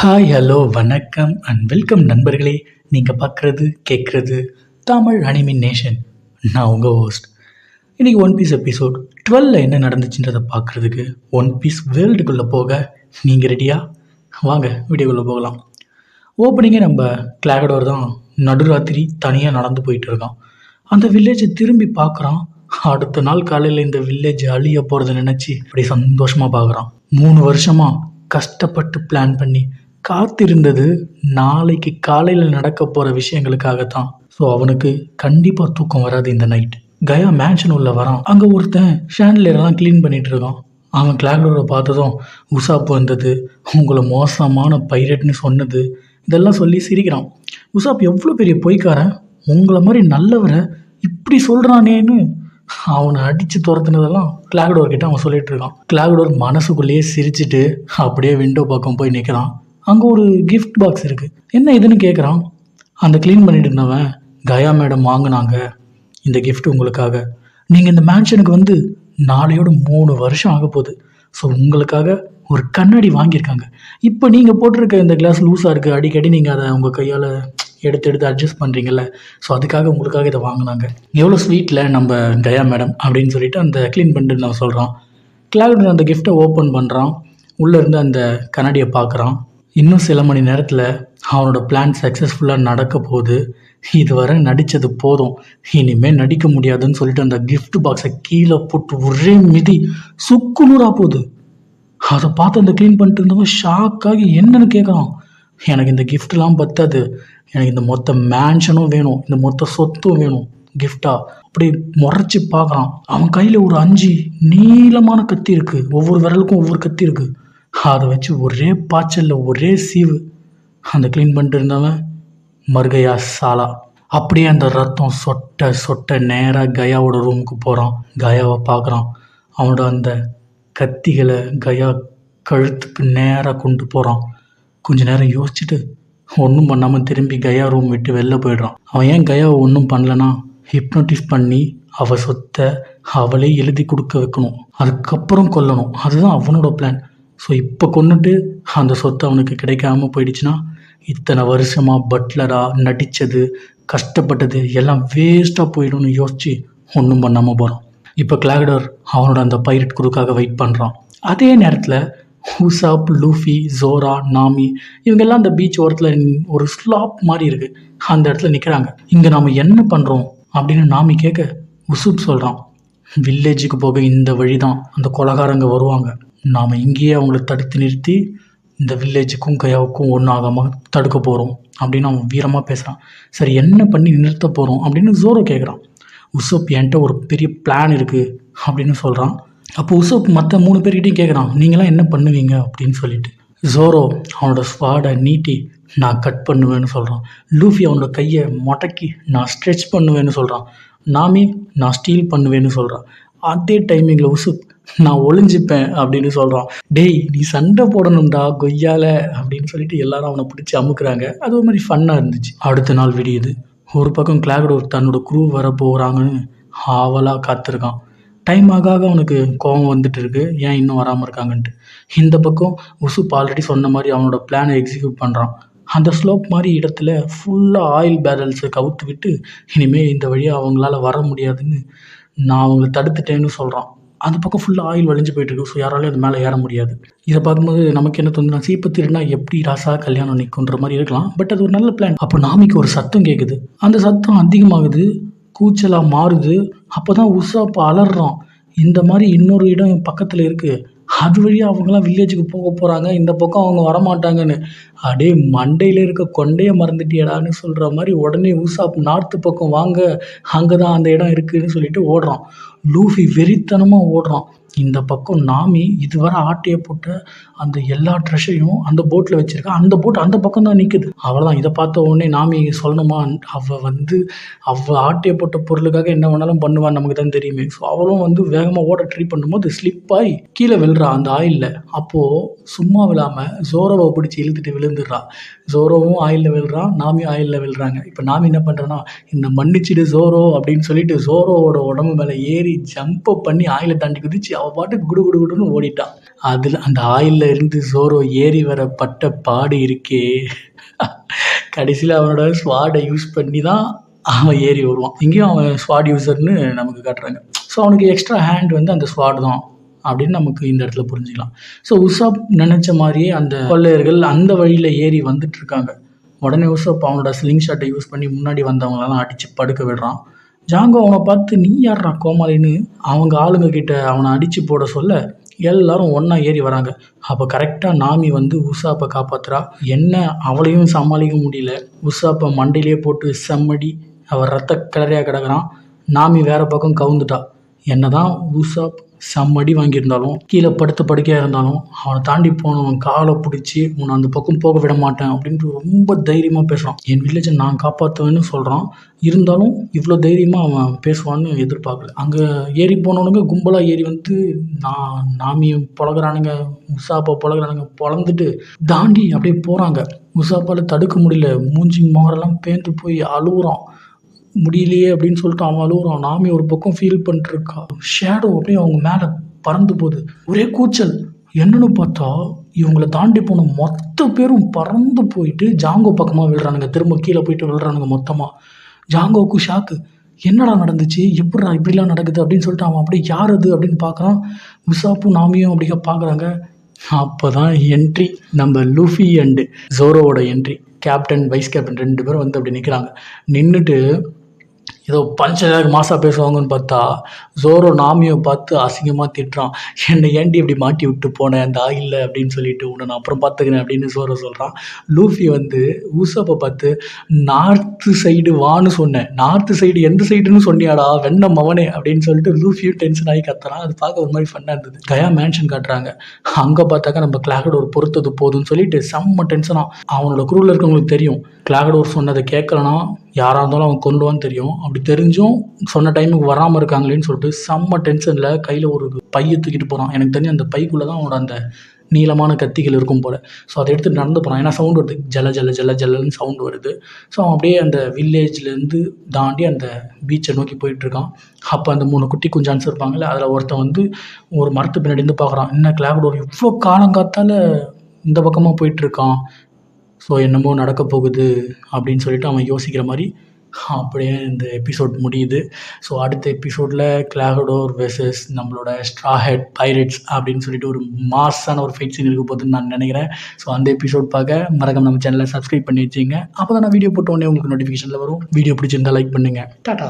Hi hello வணக்கம் and welcome நண்பர்களே. நீங்கள் பார்க்குறது கேட்குறது தமிழ் அனிமின் நேஷன். நான் உங்கள் ஹோஸ்ட். இன்றைக்கி ஒன் பீஸ் எபிசோட் 12 என்ன நடந்துச்சுன்றதை பார்க்குறதுக்கு ஒன் பீஸ் வேர்ல்டுக்குள்ளே போக நீங்கள் ரெடியா? வாங்க வீடியோக்குள்ளே போகலாம். ஓப்பனிங்கே நம்ம கிளாகடோர் தான் நடுராத்திரி தனியாக நடந்து போயிட்டு இருக்கான். அந்த வில்லேஜை திரும்பி பார்க்குறான். அடுத்த நாள் காலையில் இந்த வில்லேஜ் அழிய போகிறத நினச்சி அப்படி சந்தோஷமாக பார்க்குறான். 3 வருஷமாக கஷ்டப்பட்டு பிளான் பண்ணி காத்திருந்தது நாளைக்கு காலையில் நடக்க போகிற விஷயங்களுக்காகத்தான். ஸோ அவனுக்கு கண்டிப்பாக தூக்கம் வராது இந்த நைட். கயா மேன்ஷன் உள்ள வரான். அங்கே ஒருத்தன் ஷாண்ட்லியரெல்லாம் க்ளீன் பண்ணிட்டு இருக்கான். அவன் கிளாக்டோரை பார்த்ததும் உசாப் வந்தது, உங்களை மோசமான பைரட்னு சொன்னது, இதெல்லாம் சொல்லி சிரிக்கிறான். உசாப் எவ்வளோ பெரிய பொய்க்காரன், உங்களை மாதிரி நல்லவரை இப்படி சொல்கிறானேன்னு அவனை அடித்து துரத்துனதெல்லாம் கிளாக்டோர்கிட்ட அவன் சொல்லிட்டு இருக்கான். கிளாக்டோர் மனசுக்குள்ளேயே சிரிச்சுட்டு அப்படியே விண்டோ பக்கம் போய் நிற்கிறான். அங்கே ஒரு கிஃப்ட் பாக்ஸ் இருக்குது. என்ன இதுன்னு கேட்குறான். அந்த க்ளீன் பண்ணிட்டு இருந்தவன், கயா மேடம் வாங்கினாங்க இந்த கிஃப்ட் உங்களுக்காக. நீங்கள் இந்த மேன்ஷனுக்கு வந்து நாளையோட 3 வருஷம் ஆக போகுது. ஸோ உங்களுக்காக ஒரு கண்ணாடி வாங்கியிருக்காங்க. இப்போ நீங்கள் போட்டிருக்க இந்த கிளாஸ் லூஸாக இருக்குது, அடிக்கடி நீங்கள் அதை உங்கள் கையால் எடுத்து அட்ஜஸ்ட் பண்ணுறீங்கல்ல, ஸோ அதுக்காக உங்களுக்காக இதை வாங்கினாங்க. எவ்வளோ ஸ்வீட்டில் நம்ம கயா மேடம் அப்படின்னு சொல்லிட்டு அந்த க்ளீன் பண்ணிட்டு நான் சொல்கிறான். கிளாக்டர் அந்த கிஃப்ட்டை ஓப்பன் பண்ணுறான். உள்ளே இருந்து அந்த கண்ணாடியை பார்க்குறான். இன்னும் சில மணி நேரத்தில் அவனோட பிளான் சக்ஸஸ்ஃபுல்லாக நடக்க போகுது. இதுவரை நடித்தது போதும், இனிமேல் நடிக்க முடியாதுன்னு சொல்லிட்டு அந்த கிஃப்ட் பாக்ஸை கீழே போட்டு ஒரே மிதி சுக்குநூறாக போகுது. அதை பார்த்து அந்த க்ளீன் பண்ணிட்டு இருந்தவன் ஷாக்காகி என்னன்னு கேட்குறான். எனக்கு இந்த கிஃப்ட்லாம் பத்தாது, எனக்கு இந்த மொத்த மேன்ஷனும் வேணும், இந்த மொத்த சொத்தும் வேணும் கிஃப்டா. அப்படி முறைச்சி பார்க்குறான். அவன் கையில் ஒரு 5 நீளமான கத்தி இருக்குது. ஒவ்வொரு விரலுக்கும் ஒவ்வொரு கத்தி இருக்குது. அதை வச்சு ஒரே பாய்ச்சலில் ஒரே சீவு அந்த க்ளீன் பண்ணிட்டு இருந்தவன் மர்கயா சாலா. அப்படியே அந்த ரத்தம் சொட்ட சொட்ட நேராக கயாவோட ரூமுக்கு போகிறான். கயாவை பார்க்குறான். அவனோட அந்த கத்திகளை கயா கழுத்துக்கு நேராக கொண்டு போகிறான். கொஞ்ச நேரம் யோசிச்சுட்டு ஒன்றும் பண்ணாமல் திரும்பி கயா ரூம் விட்டு வெளில போயிடுறான். அவன் ஏன் கயாவை ஒன்றும் பண்ணலன்னா, ஹிப்னோட்டிஸ் பண்ணி அவள் சொத்தை அவளே எழுதி கொடுக்க வைக்கணும், அதுக்கப்புறம் கொல்லணும். அதுதான் அவனோட பிளான். ஸோ இப்போ கொண்டுட்டு அந்த சொத்து அவனுக்கு கிடைக்காம போயிடுச்சுன்னா இத்தனை வருஷமாக பட்லராக நடித்தது, கஷ்டப்பட்டது எல்லாம் வேஸ்ட்டாக போயிடும்னு யோசித்து ஒன்றும் பண்ணாமல் போகிறான். இப்போ கிளாக்டர் அவனோட அந்த பைரட் குருக்காக வெயிட் பண்ணுறான். அதே நேரத்தில் உசாப், லூஃபி, ஜோரா, நாமி இவங்கெல்லாம் அந்த பீச் ஓரத்தில் ஒரு ஸ்லாப் மாதிரி இருக்குது, அந்த இடத்துல நிற்கிறாங்க. இங்கே நாம் என்ன பண்ணுறோம் அப்படின்னு நாமி கேட்க உசுப் சொல்கிறான், வில்லேஜுக்கு போக இந்த வழி தான், அந்த கொலகாரங்க வருவாங்க, நாம் இங்கேயே அவங்கள தடுத்து நிறுத்தி இந்த வில்லேஜுக்கும் கயாவுக்கும் ஒன்றும் ஆகாமல் தடுக்க போகிறோம் அப்படின்னு அவன் வீரமாக பேசுகிறான். சரி, என்ன பண்ணி நிறுத்த போகிறோம் அப்படின்னு ஜோரோ கேட்குறான். உசோப் என்கிட்ட ஒரு பெரிய பிளான் இருக்குது அப்படின்னு சொல்கிறான். அப்போ உசோப் மற்ற 3 பேர்கிட்டையும் கேட்குறான், நீங்களாம் என்ன பண்ணுவீங்க அப்படின்னு சொல்லிட்டு. ஜோரோ அவனோட ஸ்வாடை நீட்டி நான் கட் பண்ணுவேன்னு சொல்கிறான். லூஃபி அவனோட கையை மடக்கி நான் ஸ்ட்ரெச் பண்ணுவேன்னு சொல்கிறான். நாமி நான் ஸ்டீல் பண்ணுவேன்னு சொல்கிறான். அதே டைமிங்கில் உசுப் நான் ஒளிஞ்சிப்பேன் அப்படின்னு சொல்கிறான். டேய், நீ சண்டை போடணும்டா கொய்யால அப்படின்னு சொல்லிட்டு எல்லாரும் அவனை பிடிச்சி அமுக்குறாங்க. அது ஒரு மாதிரி ஃபன்னாக இருந்துச்சு. அடுத்த நாள் விடியுது. ஒரு பக்கம் கிளாக்டோர் தன்னோட குரூ வர போகிறாங்கன்னு ஆவலாக காத்திருக்கான். டைம் ஆக அவனுக்கு கோபம் வந்துட்டு இருக்கு, ஏன் இன்னும் வராமல் இருக்காங்கன்ட்டு. இந்த பக்கம் உசுப் ஆல்ரெடி சொன்ன மாதிரி அவனோட பிளானை எக்ஸிக்யூட் பண்ணுறான். அந்த ஸ்லோப் மாதிரி இடத்துல ஃபுல்லாக ஆயில் பேரல்ஸை கவுத்து விட்டு இனிமேல் இந்த வழியாக அவங்களால வர முடியாதுன்னு நான் அவங்கள தடுத்துட்டேன்னு சொல்கிறான். அந்த பக்கம் ஃபுல்லாக ஆயில் வழிஞ்சு போயிட்டுருக்கு. ஸோ யாராலையும் அது மேலே ஏற முடியாது. இதை பார்க்கும்போது நமக்கு என்ன தோணுதுன்னா, சீப்பத்திருந்தா எப்படி ராசா கல்யாணம் நிற்குன்ற மாதிரி இருக்கலாம். பட் அது ஒரு நல்ல பிளான். அப்போ நாமிக்கு ஒரு சத்தம் கேட்குது. அந்த சத்தம் அதிகமாகுது, கூச்சலாக மாறுது. அப்போ தான் உசாப் அலறான். இந்த மாதிரி இன்னொரு இடம் பக்கத்தில் இருக்குது, அது வழியாக அவங்களாம் வில்லேஜுக்கு போக போகிறாங்க, இந்த பக்கம் அவங்க வரமாட்டாங்கன்னு. அப்படியே மண்டையில் இருக்க கொண்டையை மறந்துட்டியடான்னு சொல்கிற மாதிரி உடனே உசாப் நார்த்து பக்கம் வாங்க, அங்கே தான் அந்த இடம் இருக்குதுன்னு சொல்லிட்டு ஓடுறான். லூஃபி வெறித்தனமாக ஓடுறான். இந்த பக்கம் நாமி இதுவரை ஆட்டையை போட்ட அந்த எல்லா ட்ரெஷரையும் அந்த போட்டில் வச்சுருக்கா. அந்த போட் அந்த பக்கம் தான் நிற்குது. அவ்வளோதான். இதை பார்த்த உடனே நாமி சொல்லணுமா, அவள் ஆட்டையை போட்ட பொருளுக்காக என்ன வேணாலும் பண்ணுவான்னு நமக்கு தான் தெரியுமே. ஸோ அவளும் வேகமாக ஓட ட்ரை பண்ணும்போது ஸ்லிப்பாகி கீழே விழுறா அந்த ஆயிலில். அப்போது சும்மா விழாமல் ஜோரோவை பிடிச்சி இழுத்துட்டு விழுந்துடுறா. ஜோரோவும் ஆயிலில் விழுறான், நாமியும் ஆயிலில் விழுறாங்க. இப்போ நாமி என்ன பண்ணுறான்னா, இந்த மன்னிச்சிடு ஜோரோ அப்படின்னு சொல்லிட்டு ஜோரோவோட உடம்பு மேலே ஏறி ஜம்பப் பண்ணி ஆயிலை தாண்டி குதிச்சு அவள் பாட்டுக்கு குடு குடு குடுன்னு ஓடிட்டான். அதில் அந்த ஆயிலில் இருந்து ஜோரோ ஏறி வர பட்ட பாடு இருக்கே, கடைசியில் அவனோட ஸ்வாடை யூஸ் பண்ணி தான் அவன் ஏறி வருவான். இங்கேயும் அவன் ஸ்வாட் யூஸர்னு நமக்கு காட்டுறாங்க. ஸோ அவனுக்கு எக்ஸ்ட்ரா ஹேண்ட் வந்து அந்த ஸ்வாட் தான் அப்படின்னு நமக்கு இந்த இடத்துல புரிஞ்சுக்கலாம். ஸோ உசாப் நினச்ச மாதிரியே அந்த கொள்ளையர்கள் அந்த வழியில் ஏறி வந்துட்டு இருக்காங்க. உடனே உசாப் அவனோட ஸ்லிங் ஷாட்டை யூஸ் பண்ணி முன்னாடி வந்தவங்களெல்லாம் அடித்து படுக்க விடுறான். ஜாங்கோ அவனை பார்த்து நீ யார்ரா கோமாளின்னு அவங்க ஆளுங்க கிட்ட அவனை அடித்து போட சொல்ல எல்லாரும் ஒன்றா ஏறி வராங்க. அப்போ கரெக்டாக நாமி வந்து உசாப்பை காப்பாத்துறா. என்ன அவளையும் சமாளிக்க முடியல. உசாப்பை மண்டையிலே போட்டு செம்மடி அவள் ரத்த கிளறியாக கிடக்குறான். நாமி வேற பக்கம் கவுந்துட்டா. என்னதான் உசாப் செம்மடி வாங்கியிருந்தாலும் கீழே படுத்த படுக்கையாக இருந்தாலும் அவனை தாண்டி போனவன் காலை பிடிச்சி உன்னை அந்த பக்கம் போக விட மாட்டேன் அப்படின்ட்டு ரொம்ப தைரியமாக பேசுகிறான். என் வில்லேஜை நான் காப்பாற்றுவேன்னு சொல்கிறான். இருந்தாலும் இவ்வளோ தைரியமாக அவன் பேசுவான்னு எதிர்பார்க்கல. அங்கே ஏறி போனவனுங்க கும்பலாக ஏறி வந்து நாமியை பொழகிறானுங்க, உசாப்பை பொழகிறானுங்க. பொழந்துட்டு தாண்டி அப்படியே போகிறாங்க. உசாப்பால் தடுக்க முடியல. மூஞ்சி மாரெல்லாம் பேந்து போய் அழுகுறான். முடியலையே அப்படின்னு சொல்லிட்டு அவன் அழுகுறான். நாமி ஒரு பக்கம் ஃபீல் பண்ணிட்டுருக்கா. ஷேடோ அப்படியே அவங்க மேலே பறந்து போகுது. ஒரே கூச்சல். என்னன்னு பார்த்தா இவங்களை தாண்டி போன மொத்த பேரும் பறந்து போயிட்டு ஜாங்கோ பக்கமாக விழுறானுங்க. திரும்ப கீழே போயிட்டு விழுறானுங்க மொத்தமாக. ஜாங்கோவுக்கு ஷாக்கு. என்னடா நடந்துச்சு, எப்படிடா இப்படிலாம் நடக்குது அப்படின்னு சொல்லிட்டு அவன் அப்படியே யார் அது அப்படின்னு பார்க்குறான். உசாப்பும் நாமியும் அப்படியே பார்க்குறாங்க. அப்போ தான் என்ட்ரி நம்ம லூஃபி அண்டு ஜோரோவோட என்ட்ரி. கேப்டன் வைஸ் கேப்டன் 2 பேரும் வந்து அப்படி நிற்கிறாங்க. நின்றுட்டு ஏதோ பஞ்சதாக மாசாக பேசுவாங்கன்னு பார்த்தா ஜோரோ நாமியை பார்த்து அசிங்கமாக திட்டுறான். என்னை ஏண்டி இப்படி மாட்டி விட்டு போனேன் அந்த ஆயிலில் அப்படின்னு சொல்லிட்டு உன்னை நான் அப்புறம் பார்த்துக்கிறேன் அப்படின்னு ஜோரோ சொல்கிறான். லூஃபி வந்து உசாப்பை பார்த்து நார்த்து சைடு வான்னு சொன்னேன், நார்த்து சைடு எந்த சைடுன்னு சொன்னியாடா வெண்ண மவனே அப்படின்னு சொல்லிட்டு லூஃபியும் டென்ஷன் ஆகி கத்துறான். அது பார்க்க ஒரு மாதிரி ஃபன்னாக இருந்தது. கயா மேன்ஷன் காட்டுறாங்க. அங்கே பார்த்தாக்கா நம்ம கிளாகடோர் பொறுத்தது போதுன்னு சொல்லிட்டு செம்ம டென்ஷனாக. அவனோட குரூவில் இருக்கவங்களுக்கு தெரியும் கிளாகடோர் சொன்னதை கேட்கலன்னா யாராக இருந்தாலும் அவன் கொண்டுவான்னு தெரியும். அப்படி தெரிஞ்சும் சொன்ன டைமுக்கு வராமல் இருக்காங்களேன்னு சொல்லிட்டு செம்ம டென்ஷனில் கையில் ஒரு பையை தூக்கிட்டு போகிறான். எனக்கு தெரிஞ்சு அந்த பைக்குள்ளே தான் அவனோட அந்த நீளமான கத்திகள் இருக்கும் போல். ஸோ அதை எடுத்துகிட்டு நடந்து போகிறான். ஏன்னா சவுண்டு வருது, ஜல ஜல ஜல ஜல்லன்னு சவுண்டு வருது. ஸோ அவன் அப்படியே அந்த வில்லேஜ்லேருந்து தாண்டி அந்த பீச்சை நோக்கி போயிட்டுருக்கான். அப்போ அந்த 3 குட்டி குஞ்சான்ஸ் இருப்பாங்கள்ல, அதில் ஒருத்தன் வந்து ஒரு மரத்து பின்னாடி இருந்து பார்க்குறான். என்ன கிளாகடோர் இவ்வளோ காலங்காத்தால் இந்த பக்கமாக போயிட்டுருக்கான், ஸோ என்னமோ நடக்க போகுது அப்படின்னு சொல்லிட்டு அவன் யோசிக்கிற மாதிரி அப்படியே இந்த எபிசோட் முடியுது. ஸோ அடுத்த எபிசோடில் கிளாகடோர் வெர்சஸ் நம்மளோட ஸ்ட்ரா ஹெட் பைரட்ஸ் அப்படின்னு சொல்லிட்டு ஒரு மாஸான ஒரு ஃபைட் சீன் இருக்க போகுதுன்னு நான் நினைக்கிறேன். ஸோ அந்த எபிசோட் பார்க்க மறக்காம நம்ம சேனலை சப்ஸ்கிரைப் பண்ணி வச்சுங்க. அப்போ தான் நான் வீடியோ போட்ட உடனே உங்களுக்கு நோட்டிஃபிகேஷனில் வரும். வீடியோ பிடிச்சிருந்தா லைக் பண்ணுங்கள். டாடா.